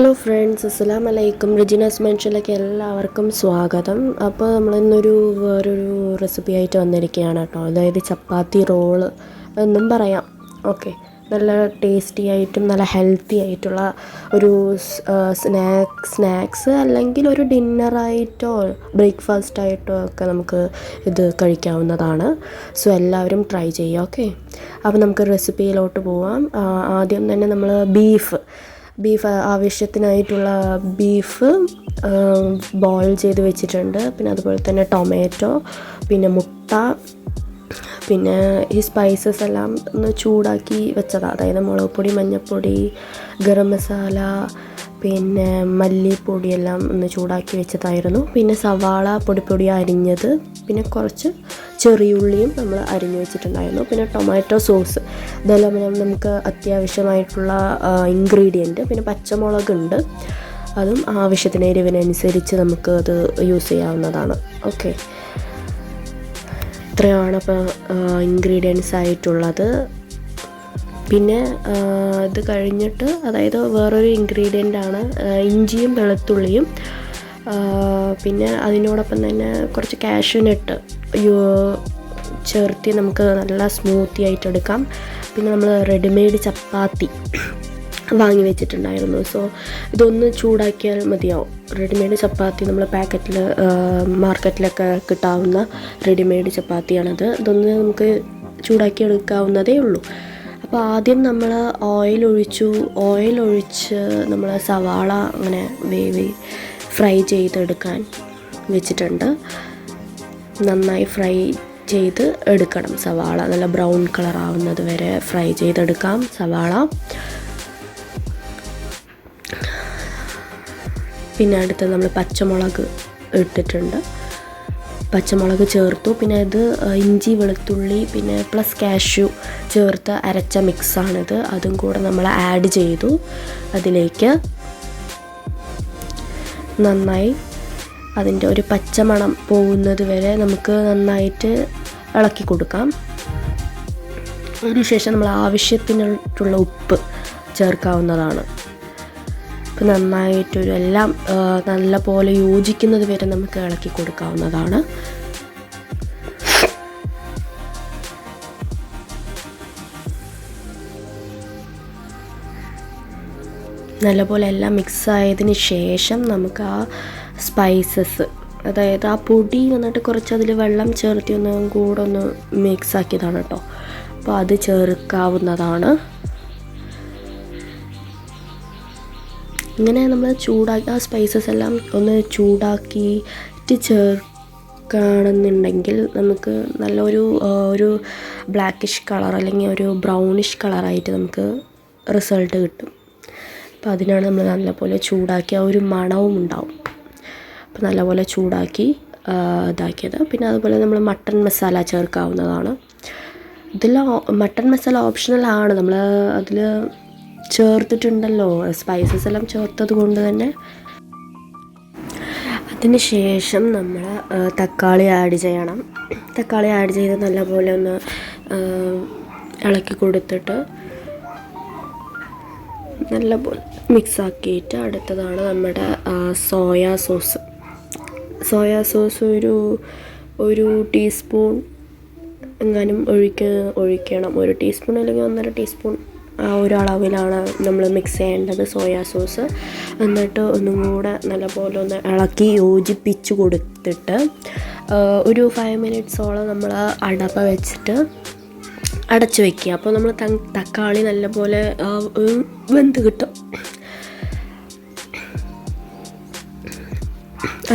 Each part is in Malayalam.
ഹലോ ഫ്രണ്ട്സ്, അസ്സലാമു അലൈക്കും. റിജിനാസ് മെൻഷനിലേക്ക് എല്ലാവർക്കും സ്വാഗതം. അപ്പോൾ നമ്മളിന്നൊരു വേറൊരു റെസിപ്പി ആയിട്ട് വന്നിരിക്കുകയാണ് കേട്ടോ. അതായത് ചപ്പാത്തി റോള് എന്നും പറയാം. ഓക്കെ, നല്ല ടേസ്റ്റി ആയിട്ടും നല്ല ഹെൽത്തി ആയിട്ടുള്ള ഒരു സ്നാക്സ് അല്ലെങ്കിൽ ഒരു ഡിന്നറായിട്ടോ ബ്രേക്ക്ഫാസ്റ്റായിട്ടോ ഒക്കെ നമുക്ക് ഇത് കഴിക്കാവുന്നതാണ്. സോ എല്ലാവരും ട്രൈ ചെയ്യുക. ഓക്കെ, അപ്പോൾ നമുക്ക് റെസിപ്പിയിലോട്ട് പോവാം. ആദ്യം തന്നെ നമ്മൾ ബീഫ് ആവശ്യത്തിനായിട്ടുള്ള ബീഫ് ബോയിൽ ചെയ്ത് വെച്ചിട്ടുണ്ട്. പിന്നെ അതുപോലെ തന്നെ ടൊമാറ്റോ, പിന്നെ മുട്ട, പിന്നെ ഈ സ്പൈസസ് എല്ലാം ഒന്ന് ചൂടാക്കി വെച്ചതാണ്. അതായത് മുളക് പൊടി, മഞ്ഞൾപ്പൊടി, ഗരം മസാല, പിന്നെ മല്ലിപ്പൊടിയെല്ലാം ഒന്ന് ചൂടാക്കി വെച്ചതായിരുന്നു. പിന്നെ സവാള പൊടി അരിഞ്ഞത്, പിന്നെ കുറച്ച് ചെറിയുള്ളിയും നമ്മൾ അരിഞ്ഞു വെച്ചിട്ടുണ്ടായിരുന്നു. പിന്നെ ടൊമാറ്റോ സോസ്, ഇതെല്ലാം നമുക്ക് അത്യാവശ്യമായിട്ടുള്ള ഇൻഗ്രീഡിയൻറ്റ്. പിന്നെ പച്ചമുളകുണ്ട്, അതും ആവശ്യത്തിന് എരിവിനനുസരിച്ച് നമുക്ക് അത് യൂസ് ചെയ്യാവുന്നതാണ്. ഓക്കെ, ഇത്രയാണ് അപ്പോൾ ഇൻഗ്രീഡിയൻസ് ആയിട്ടുള്ളത്. പിന്നെ ഇത് കഴിഞ്ഞിട്ട്, അതായത് വേറൊരു ഇൻഗ്രീഡിയൻ്റാണ് ഇഞ്ചിയും വെളുത്തുള്ളിയും. പിന്നെ അതിനോടൊപ്പം തന്നെ കുറച്ച് കാഷ്യൂനട്ട് ചേർത്ത് നമുക്ക് നല്ല സ്മൂത്തി ആയിട്ടെടുക്കാം. പിന്നെ നമ്മൾ റെഡിമെയ്ഡ് ചപ്പാത്തി വാങ്ങി വെച്ചിട്ടുണ്ടായിരുന്നു. സോ ഇതൊന്ന് ചൂടാക്കിയാൽ മതിയാവും. റെഡിമെയ്ഡ് ചപ്പാത്തി നമ്മൾ മാർക്കറ്റിലൊക്കെ കിട്ടാവുന്ന റെഡിമെയ്ഡ് ചപ്പാത്തിയാണത്. ഇതൊന്ന് നമുക്ക് ചൂടാക്കി എടുക്കാവുന്നതേ ഉള്ളൂ. അപ്പോൾ ആദ്യം നമ്മൾ ഓയിൽ ഒഴിച്ച് നമ്മൾ സവാള അങ്ങനെ ഫ്രൈ ചെയ്തെടുക്കാൻ വെച്ചിട്ടുണ്ട്. നന്നായി ഫ്രൈ ചെയ്ത് എടുക്കണം സവാള. നല്ല ബ്രൗൺ കളർ ആവുന്നത് വരെ ഫ്രൈ ചെയ്തെടുക്കാം സവാള. പിന്നെ അടുത്ത് നമ്മൾ പച്ചമുളക് ഇട്ടിട്ടുണ്ട്, പച്ചമുളക് ചേർത്തു. പിന്നെ ഇത് ഇഞ്ചി വെളുത്തുള്ളി പിന്നെ പ്ലസ് കാഷ്യൂ ചേർത്ത് അരച്ച മിക്സാണിത്. അതും കൂടെ നമ്മൾ ആഡ് ചെയ്തു. അതിലേക്ക് നന്നായി അതിൻ്റെ ഒരു പച്ചമണം പോകുന്നത് വരെ നമുക്ക് നന്നായിട്ട് ഇളക്കി കൊടുക്കാം. അതിനുശേഷം നമ്മൾ ആവശ്യത്തിനുള്ള ഉപ്പ് ചേർക്കാവുന്നതാണ്. അപ്പോൾ നന്നായിട്ടൊരു എല്ലാം നല്ല പോലെ യോജിക്കുന്നത് വരെ നമുക്ക് ഇളക്കി കൊടുക്കാവുന്നതാണ്. നല്ലപോലെ എല്ലാം മിക്സ് ആയതിന് ശേഷം നമുക്ക് ആ സ്പൈസസ്, അതായത് ആ പൊടി വന്നിട്ട് കുറച്ച് അതിൽ വെള്ളം ചേർത്തി ഒന്നും കൂടെ ഒന്ന് മിക്സ് ആക്കിയതാണ് കേട്ടോ. അപ്പോൾ അത് ചേർക്കാവുന്നതാണ്. ഇങ്ങനെ നമ്മൾ ആ സ്പൈസസ് എല്ലാം ഒന്ന് ചൂടാക്കിയിട്ട് ചേർക്കുകയാണെന്നുണ്ടെങ്കിൽ നമുക്ക് നല്ലൊരു ബ്ലാക്കിഷ് കളർ അല്ലെങ്കിൽ ഒരു ബ്രൗണിഷ് കളറായിട്ട് നമുക്ക് റിസൾട്ട് കിട്ടും. അപ്പോൾ അതിനാണ് നമ്മൾ നല്ലപോലെ ചൂടാക്കി ആ ഒരു മണവും ഉണ്ടാവും. അപ്പോൾ നല്ലപോലെ ചൂടാക്കി ഇതാക്കിയത്. പിന്നെ അതുപോലെ നമ്മൾ മട്ടൺ മസാല ചേർക്കാവുന്നതാണ്. മട്ടൺ മസാല ഓപ്ഷണലാണ്, നമ്മൾ അതിൽ ചേർത്തിട്ടുണ്ടല്ലോ സ്പൈസസ് എല്ലാം ചേർത്തത് കൊണ്ട് തന്നെ. അതിന് ശേഷം നമ്മൾ തക്കാളി ആഡ് ചെയ്യണം. തക്കാളി ആഡ് ചെയ്ത് നല്ലപോലെ ഒന്ന് ഇളക്കി കൊടുത്തിട്ട് നല്ലപോലെ മിക്സാക്കിയിട്ട് അടുത്തതാണ് നമ്മുടെ സോയാ സോസ് ഒരു ടീസ്പൂൺ എങ്ങാനും ഒഴിക്കണം. 1 ടീസ്പൂൺ അല്ലെങ്കിൽ 1.5 ടീസ്പൂൺ ആ ഒരു അളവിലാണ് നമ്മൾ മിക്സ് ചെയ്യേണ്ടത് സോയാ സോസ്. എന്നിട്ട് ഒന്നും കൂടെ നല്ലപോലെ ഒന്ന് ഇളക്കി യോജിപ്പിച്ച് കൊടുത്തിട്ട് ഒരു 5 മിനിറ്റ്സോളം നമ്മൾ അടപ്പ വെച്ചിട്ട് അടച്ചു വയ്ക്കുക. അപ്പോൾ നമ്മൾ തക്കാളി നല്ലപോലെ വെന്ത് കിട്ടും.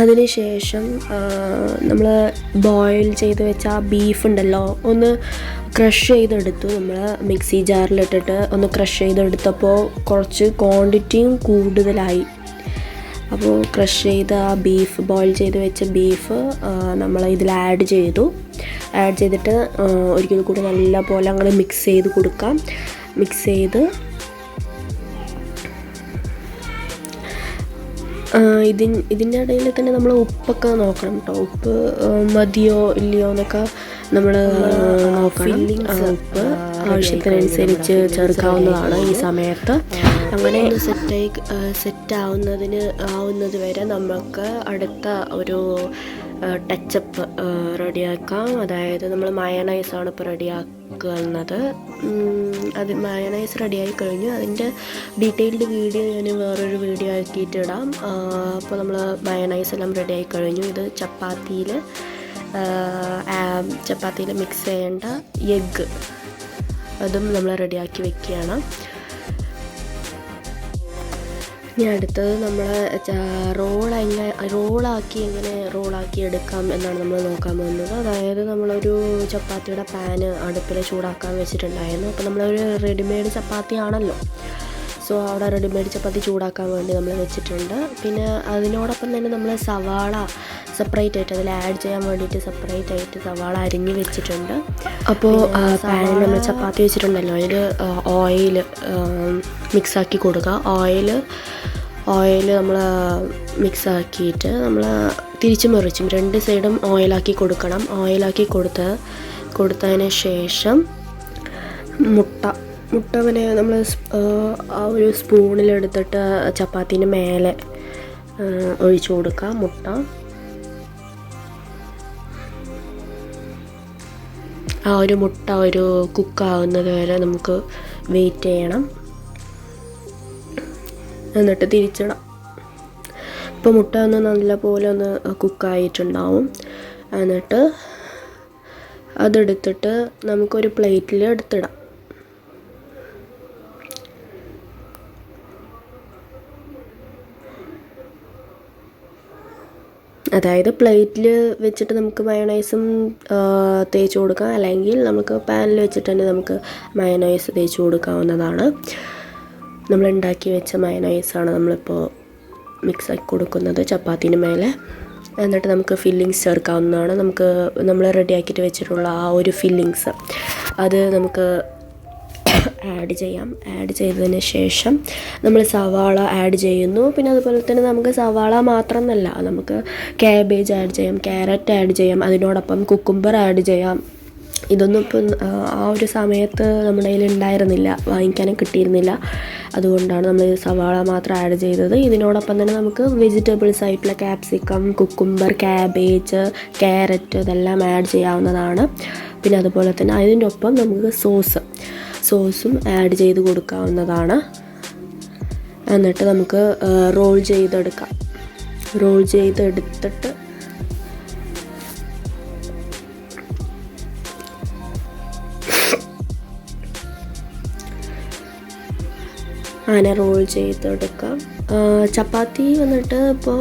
അതിനുശേഷം നമ്മൾ ബോയിൽ ചെയ്ത് വെച്ച ആ ബീഫ് ഉണ്ടല്ലോ, ഒന്ന് ക്രഷ് ചെയ്തെടുത്തു. നമ്മൾ മിക്സി ജാറിലിട്ടിട്ട് ഒന്ന് ക്രഷ് ചെയ്തെടുത്തപ്പോൾ കുറച്ച് ക്വാണ്ടിറ്റിയും കൂടുതലായി. അപ്പോൾ ക്രഷ് ചെയ്ത ആ ബോയിൽ ചെയ്ത് വെച്ച ബീഫ് നമ്മൾ ഇതിൽ ആഡ് ചെയ്തിട്ട് ഒരിക്കൽ കൂടി നല്ല പോലെ അങ്ങനെ മിക്സ് ചെയ്ത് കൊടുക്കാം. മിക്സ് ചെയ്ത് ഇതിൻ്റെ ഇടയിൽ തന്നെ നമ്മൾ ഉപ്പൊക്കെ നോക്കണം കേട്ടോ. ഉപ്പ് മതിയോ ഇല്ലയോ എന്നൊക്കെ നമ്മൾ നോക്കണം. ഉപ്പ് ആവശ്യത്തിനനുസരിച്ച് ചേർക്കാവുന്നതാണ് ഈ സമയത്ത്. അങ്ങനെ ഒന്ന് ആവുന്നത് വരെ നമുക്ക് അടുത്ത ഒരു ടച്ചപ്പ് റെഡിയാക്കാം. അതായത് നമ്മൾ മയണൈസാണ് ഇപ്പോൾ റെഡിയാക്കുന്നത്. അത് മയണൈസ് റെഡിയായി കഴിഞ്ഞു. അതിൻ്റെ ഡീറ്റെയിൽഡ് വീഡിയോ ഞാൻ വേറൊരു വീഡിയോ ആക്കിയിട്ട് ഇടാം. അപ്പോൾ നമ്മൾ മയണൈസ് എല്ലാം റെഡിയായി കഴിഞ്ഞു. ഇത് ചപ്പാത്തിയിൽ മിക്സ് ചെയ്യേണ്ട എഗ്ഗ് അതും നമ്മൾ റെഡിയാക്കി വെക്കുകയാണ്. ഇനി അടുത്തത് നമ്മൾ റോളാക്കി എടുക്കാം എന്നാണ് നമ്മൾ നോക്കാൻ പോകുന്നത്. അതായത് നമ്മളൊരു ചപ്പാത്തിയുടെ പാന് അടുപ്പിൽ ചൂടാക്കാൻ വെച്ചിട്ടുണ്ടായിരുന്നു. അപ്പോൾ നമ്മളൊരു റെഡിമെയ്ഡ് ചപ്പാത്തി ആണല്ലോ, സോ അവിടെ റെഡിമെയ്ഡ് ചപ്പാത്തി ചൂടാക്കാൻ വേണ്ടി നമ്മൾ വെച്ചിട്ടുണ്ട്. പിന്നെ അതിനോടൊപ്പം തന്നെ നമ്മൾ സവാള സെപ്പറേറ്റ് ആയിട്ട് അതിൽ ആഡ് ചെയ്യാൻ വേണ്ടിയിട്ട് സെപ്പറേറ്റ് ആയിട്ട് സവാള അരിഞ്ഞ് വെച്ചിട്ടുണ്ട്. അപ്പോൾ പാനിൽ നമ്മൾ ചപ്പാത്തി വെച്ചിട്ടുണ്ടല്ലോ, അതിൽ ഓയിൽ മിക്സാക്കി കൊടുക്കുക. ഓയിൽ നമ്മൾ മിക്സാക്കിയിട്ട് നമ്മൾ തിരിച്ചും മറിച്ചും 2 സൈഡും ഓയിലാക്കി കൊടുക്കണം. ഓയിലാക്കി കൊടുത്തതിന് ശേഷം മുട്ട പിന്നെ നമ്മൾ ആ ഒരു സ്പൂണിലെടുത്തിട്ട് ചപ്പാത്തിൻ്റെ മേലെ ഒഴിച്ചു കൊടുക്കുക. മുട്ട ഒരു കുക്കാവുന്നത് വരെ നമുക്ക് വെയിറ്റ് ചെയ്യണം. എന്നിട്ട് തിരിച്ചിടാം. ഇപ്പോൾ മുട്ട ഒന്ന് നല്ലപോലെ ഒന്ന് കുക്കായിട്ടുണ്ടാവും. എന്നിട്ട് അതെടുത്തിട്ട് നമുക്കൊരു പ്ലേറ്റിൽ എടുത്തിടാം. അതായത് പ്ലേറ്റിൽ വെച്ചിട്ട് നമുക്ക് മയണൈസും തേച്ച് കൊടുക്കാം, അല്ലെങ്കിൽ നമുക്ക് പാനിൽ വെച്ചിട്ട് തന്നെ നമുക്ക് മയണൈസ് തേച്ച് കൊടുക്കാവുന്നതാണ്. നമ്മൾ ഉണ്ടാക്കി വെച്ച മയണൈസാണ് നമ്മളിപ്പോൾ മിക്സാക്കി കൊടുക്കുന്നത് ചപ്പാത്തിൻ്റെ മേലെ. എന്നിട്ട് നമുക്ക് ഫില്ലിങ്സ് ചേർക്കാവുന്നതാണ്. നമ്മൾ റെഡിയാക്കിയിട്ട് വെച്ചിട്ടുള്ള ആ ഒരു ഫില്ലിങ്സ് അത് നമുക്ക് ആഡ് ചെയ്തതിന് ശേഷം നമ്മൾ സവാള ആഡ് ചെയ്യുന്നു. പിന്നെ അതുപോലെ തന്നെ നമുക്ക് സവാള മാത്രമെന്നല്ല, നമുക്ക് ക്യാബേജ് ആഡ് ചെയ്യാം, ക്യാരറ്റ് ആഡ് ചെയ്യാം, അതിനോടൊപ്പം കുക്കുംബർ ആഡ് ചെയ്യാം. ഇതൊന്നും ഇപ്പം ആ ഒരു സമയത്ത് നമ്മുടെ കയ്യിൽ ഉണ്ടായിരുന്നില്ല, വാങ്ങിക്കാനും കിട്ടിയിരുന്നില്ല. അതുകൊണ്ടാണ് നമ്മൾ സവാള മാത്രം ആഡ് ചെയ്തത്. ഇതിനോടൊപ്പം തന്നെ നമുക്ക് വെജിറ്റബിൾസ് ആയിട്ടുള്ള ക്യാപ്സിക്കം, കുക്കുംബർ, ക്യാബേജ്, ക്യാരറ്റ് ഇതെല്ലാം ആഡ് ചെയ്യാവുന്നതാണ്. പിന്നെ അതുപോലെ തന്നെ അതിൻ്റെ ഒപ്പം നമുക്ക് സോസും ആഡ് ചെയ്ത് കൊടുക്കാവുന്നതാണ്. എന്നിട്ട് നമുക്ക് റോൾ ചെയ്തെടുത്തിട്ട് അങ്ങനെ റോൾ ചെയ്തെടുക്കാം. ചപ്പാത്തി വന്നിട്ട് ഇപ്പോൾ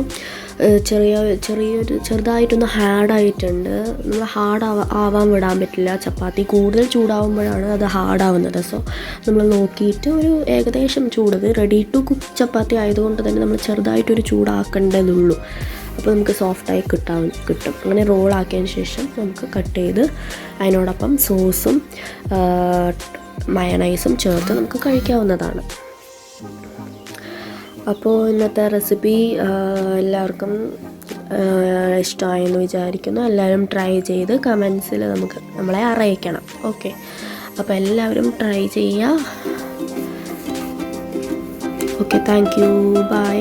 ചെറുതായിട്ടൊന്ന് ഹാർഡായിട്ടുണ്ട്. നമ്മൾ ആവാൻ വിടാൻ പറ്റില്ല. ചപ്പാത്തി കൂടുതൽ ചൂടാവുമ്പോഴാണ് അത് ഹാർഡാവുന്നത്. സോ നമ്മൾ നോക്കിയിട്ട് ഒരു ഏകദേശം ചൂട്, റെഡി ടു കുക്ക് ചപ്പാത്തി ആയതുകൊണ്ട് തന്നെ നമ്മൾ ചെറുതായിട്ടൊരു ചൂടാക്കേണ്ടതുള്ളൂ. അപ്പോൾ നമുക്ക് സോഫ്റ്റായി കിട്ടും. അങ്ങനെ റോളാക്കിയതിന് ശേഷം നമുക്ക് കട്ട് ചെയ്ത് അതിനോടൊപ്പം സോസും മയണൈസും ചേർത്ത് നമുക്ക് കഴിക്കാവുന്നതാണ്. അപ്പോൾ ഇന്നത്തെ റെസിപ്പി എല്ലാവർക്കും ഇഷ്ടമായെന്ന് വിചാരിക്കുന്നു. എല്ലാവരും ട്രൈ ചെയ്ത് കമൻസിൽ നമ്മളെ അറിയിക്കണം. ഓക്കെ, അപ്പോൾ എല്ലാവരും ട്രൈ ചെയ്യുക. Okay, thank you, by.